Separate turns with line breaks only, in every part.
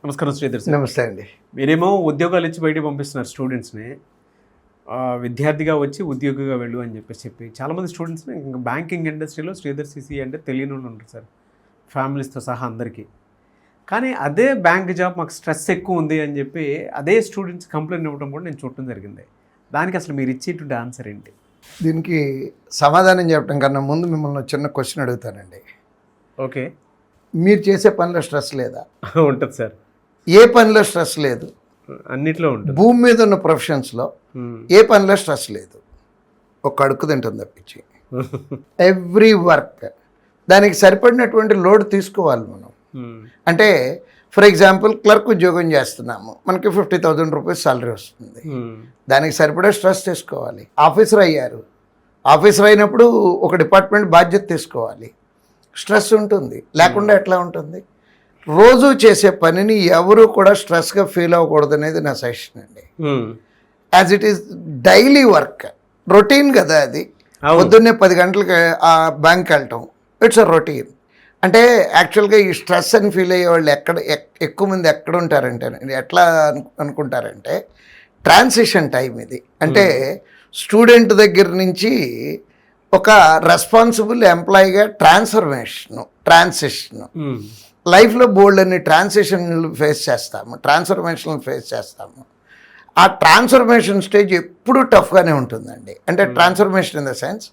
నమస్కారం శ్రీధర్ సార్.
నమస్తే అండి.
మీరేమో ఉద్యోగాలు ఇచ్చి బయటికి పంపిస్తున్నారు స్టూడెంట్స్ని. విద్యార్థిగా వచ్చి ఉద్యోగిగా వెళ్ళు అని చెప్పి చాలామంది స్టూడెంట్స్ని ఇంకా బ్యాంకింగ్ ఇండస్ట్రీలో శ్రీధర్ సిసి అంటే తెలియని వాళ్ళు ఉంటారు సార్, ఫ్యామిలీస్తో సహా అందరికీ. కానీ అదే బ్యాంక్ జాబ్ మాకు స్ట్రెస్ ఎక్కువ ఉంది అని చెప్పి అదే స్టూడెంట్స్ కంప్లైంట్ ఇవ్వడం కూడా నేను చూడటం జరిగింది. దానికి అసలు మీరు ఇచ్చేటువంటి ఆన్సర్ ఏంటి?
దీనికి సమాధానం చెప్పడం కన్నా ముందు మిమ్మల్ని చిన్న క్వశ్చన్ అడుగుతానండి.
ఓకే.
మీరు చేసే పనిలో స్ట్రెస్ లేదా?
ఉంటుంది సార్.
ఏ పనిలో స్ట్రెస్ లేదు?
అన్నిట్లో ఉంటుంది.
భూమి మీద ఉన్న ప్రొఫెషన్స్లో ఏ పనిలో స్ట్రెస్ లేదు, ఒక అడుగు తింటుంది తప్పించి. ఎవ్రీ వర్క్ దానికి సరిపడినటువంటి లోడ్ తీసుకోవాలి మనం. అంటే ఫర్ ఎగ్జాంపుల్ క్లర్క్ ఉద్యోగం చేస్తున్నాము, మనకి 50,000 రూపీస్ సాలరీ వస్తుంది. దానికి సరిపడే స్ట్రెస్ తీసుకోవాలి. ఆఫీసర్ అయ్యారు, ఆఫీసర్ అయినప్పుడు ఒక డిపార్ట్మెంట్ బాధ్యత తీసుకోవాలి. స్ట్రెస్ ఉంటుంది, లేకుండా ఎట్లా ఉంటుంది? రోజు చేసే పనిని ఎవరు కూడా స్ట్రెస్గా ఫీల్ అవ్వకూడదు అనేది నా సజెషన్ అండి. As it is daily work, routine కదా అది. పొద్దున్నే 10 గంటలకి ఆ బ్యాంక్కి వెళ్ళటం, ఇట్స్ అ రొటీన్. అంటే యాక్చువల్గా ఈ స్ట్రెస్ అని ఫీల్ అయ్యే వాళ్ళు ఎక్కువ మంది ఎక్కడ ఉంటారంటే, ఎట్లా అనుకుంటారంటే ట్రాన్సిషన్ టైం ఇది. అంటే స్టూడెంట్ దగ్గర నుంచి ఒక రెస్పాన్సిబుల్ ఎంప్లాయీగా ట్రాన్సిషన్ లైఫ్లో బోల్డ్ అన్ని ట్రాన్సిషన్లు ఫేస్ చేస్తాము, ట్రాన్స్ఫర్మేషన్లు ఫేస్ చేస్తాము. ఆ ట్రాన్స్ఫర్మేషన్ స్టేజ్ ఎప్పుడూ టఫ్గానే ఉంటుందండి. అంటే ట్రాన్స్ఫర్మేషన్ ఇన్ ద సెన్స్,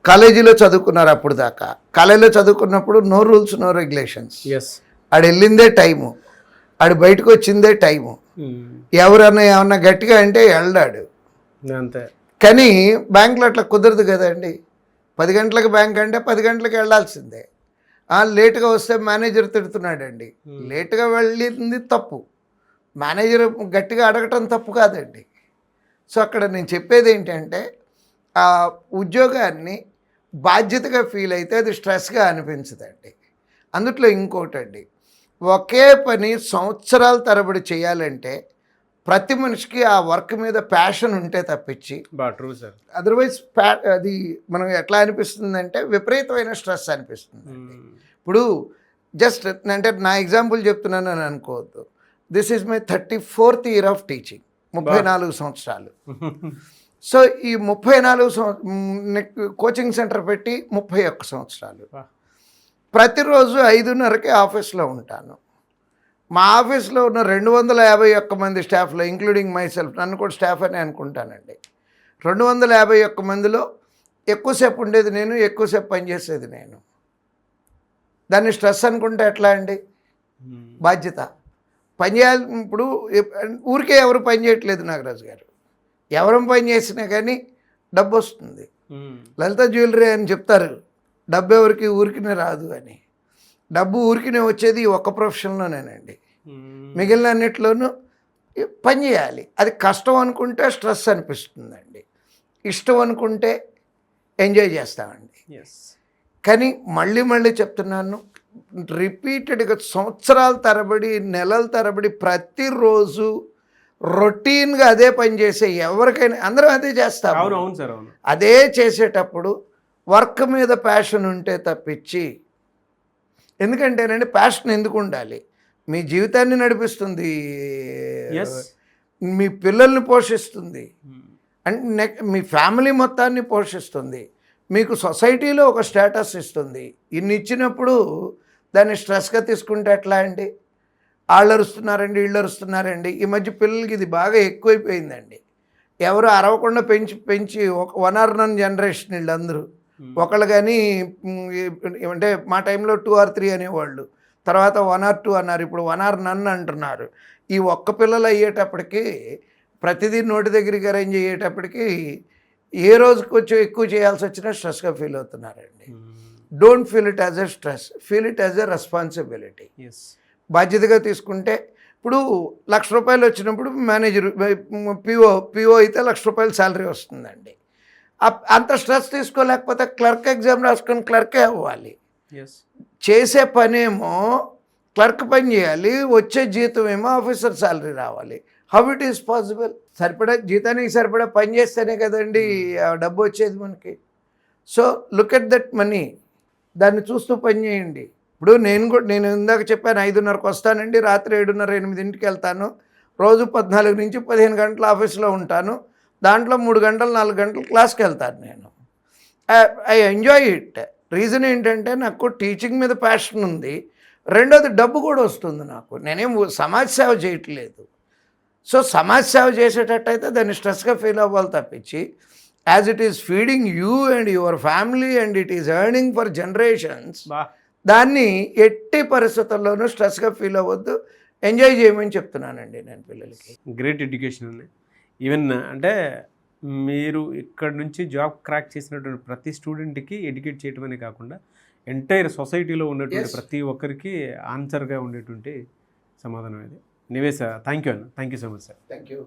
కాలేజీలో చదువుకున్నారు అప్పుడు దాకా, కాలేజీలో చదువుకున్నప్పుడు నో రూల్స్ నో రెగ్యులేషన్స్. ఆడు వెళ్ళిందే టైము, ఆడు బయటకు వచ్చిందే టైము. ఎవరన్నా ఏమన్నా గట్టిగా అంటే వెళ్ళాడు
అంతే.
కానీ బ్యాంకులో అట్లా కుదరదు కదండి. 10 గంటలకు బ్యాంక్ అంటే 10 గంటలకు వెళ్ళాల్సిందే. లేటుగా వస్తే మేనేజర్ తిడుతున్నాడండి. లేటుగా వెళ్ళింది తప్పు, మేనేజర్ గట్టిగా అడగటం తప్పు కాదండి. సో అక్కడ నేను చెప్పేది ఏంటంటే, ఆ ఉద్యోగాన్ని బాధ్యతగా ఫీల్ అయితే అది స్ట్రెస్గా అనిపించదండి. అందుట్లో ఇంకోటండి, ఒకే పని సంవత్సరాల తరబడి చేయాలంటే ప్రతి మనిషికి ఆ వర్క్ మీద ప్యాషన్ ఉంటే తప్పించి,
ట్రూ సార్,
అదర్వైజ్ అది మనం ఎట్లా అనిపిస్తుందంటే విపరీతమైన స్ట్రెస్ అనిపిస్తుంది. ఇప్పుడు జస్ట్ అంటే నా ఎగ్జాంపుల్ చెప్తున్నాను అని అనుకోవద్దు. This is my 34th year of teaching, 34 సంవత్సరాలు. సో ఈ 34 కోచింగ్ సెంటర్ పెట్టి 31 సంవత్సరాలు. ప్రతిరోజు 5:30కి ఆఫీస్లో ఉంటాను. మా ఆఫీస్లో ఉన్న 251 మంది స్టాఫ్లో, ఇంక్లూడింగ్ మై సెల్ఫ్, నన్ను కూడా స్టాఫ్ అని అనుకుంటానండి, 251 మందిలో ఎక్కువసేపు ఉండేది నేను, ఎక్కువసేపు పనిచేసేది నేను. దాన్ని స్ట్రెస్ అనుకుంటే ఎట్లా అండి? బాధ్యత పని చేయాలి. ఇప్పుడు ఊరికే ఎవరు పని చేయట్లేదు నాగరాజు గారు, ఎవరం పని చేసినా కానీ డబ్బు వస్తుంది. లలిత జ్యువెలరీ అని చెప్తారు, డబ్బు ఎవరికి ఊరికినే రాదు అని. డబ్బు ఊరికినే వచ్చేది ఒక్క ప్రొఫెషన్లోనేనండి. మిగిలిన అన్నిట్లోనూ పని చేయాలి. అది కష్టం అనుకుంటే స్ట్రెస్ అనిపిస్తుందండి, ఇష్టం అనుకుంటే ఎంజాయ్ చేస్తామండి. కానీ మళ్ళీ చెప్తున్నాను, రిపీటెడ్గా సంవత్సరాల తరబడి, నెలల తరబడి ప్రతిరోజు రొటీన్గా అదే పని చేసే ఎవరికైనా, అందరం అదే చేస్తాం.
అవును సార్, అవును.
అదే చేసేటప్పుడు వర్క్ మీద ప్యాషన్ ఉంటే తప్పించి, ఎందుకంటేనండి ప్యాషన్ ఎందుకు ఉండాలి? మీ జీవితాన్ని నడిపిస్తుంది, మీ పిల్లల్ని పోషిస్తుంది, అంటే మీ ఫ్యామిలీ మొత్తాన్ని పోషిస్తుంది, మీకు సొసైటీలో ఒక స్టేటస్ ఇస్తుంది. ఇన్ని ఇచ్చినప్పుడు దాన్ని స్ట్రెస్గా తీసుకుంటే ఎట్లా అండి? వాళ్ళు అరుస్తున్నారండి, వీళ్ళు అరుస్తున్నారండి. ఈ మధ్య పిల్లలకి ఇది బాగా ఎక్కువైపోయిందండి. ఎవరు అరవకుండా పెంచి ఒక 1 or none జనరేషన్ వీళ్ళందరూ. ఒకళ్ళు కానీ అంటే మా టైంలో 2 or 3 అనేవాళ్ళు, తర్వాత 1 or 2 అన్నారు, ఇప్పుడు 1 or none అంటున్నారు. ఈ ఒక్క పిల్లలు అయ్యేటప్పటికి, ప్రతిదీ నోటి దగ్గరికి అరేంజ్ అయ్యేటప్పటికి ఏ రోజుకి కొంచెం ఎక్కువ చేయాల్సి వచ్చినా స్ట్రెస్గా ఫీల్ అవుతున్నారండి. Don't feel it as a stress, feel it as a responsibility. బాధ్యతగా తీసుకుంటే, ఇప్పుడు ₹1,00,000 వచ్చినప్పుడు మేనేజర్ పిఓ అయితే ₹1,00,000 శాలరీ వస్తుందండి. అంత స్ట్రెస్ తీసుకోలేకపోతే క్లర్క్ ఎగ్జామ్ రాసుకొని క్లర్కే అవ్వాలి. చేసే పనేమో క్లర్క్ పని చేయాలి, వచ్చే జీతం ఏమో ఆఫీసర్ శాలరీ రావాలి. How it is possible? సరిపడా జీతానికి సరిపడా పని చేస్తేనే కదండి డబ్బు వచ్చేది మనకి. So look at that money, దాన్ని చూస్తూ పని చేయండి. ఇప్పుడు నేను ఇందాక చెప్పాను 5:30కి వస్తానండి, రాత్రి 7:30, 8కి వెళ్తాను, రోజు 14 నుంచి 15 గంటలు ఆఫీస్లో ఉంటాను, దాంట్లో 3 గంటలు 4 గంటలు క్లాస్కి వెళ్తాను. నేను ఐ ఎంజాయ్ ఇట్. రీజన్ ఏంటంటే నాకు టీచింగ్ మీద ప్యాషన్ ఉంది, రెండోది డబ్బు కూడా వస్తుంది నాకు. నేనేం సమాజ సేవ చేయట్లేదు. సో సమాజ సేవ చేసేటట్టయితే దాన్ని స్ట్రెస్గా ఫీల్ అవ్వాలి తప్పించి, as it is feeding you and your family and it is earning for generations, దాన్ని ఎట్టి పరిస్థితుల్లోనూ స్ట్రెస్గా ఫీల్ అవ్వద్దు, ఎంజాయ్ చేయమని చెప్తున్నానండి నేను పిల్లలకి.
గ్రేట్ ఎడ్యుకేషన్ ఉంది. ఈవెన్ అంటే మీరు ఇక్కడ నుంచి జాబ్ క్రాక్ చేసినటువంటి ప్రతి స్టూడెంట్కి ఎడ్యుకేట్ చేయటమనే కాకుండా ఎంటైర్ సొసైటీలో ఉన్నటువంటి
Yes.
ప్రతి ఒక్కరికి ఆన్సర్గా ఉండేటువంటి సమాధానం ఇది. నివేశ థ్యాంక్ యూ అన్న, thank you so much sir.
Thank you.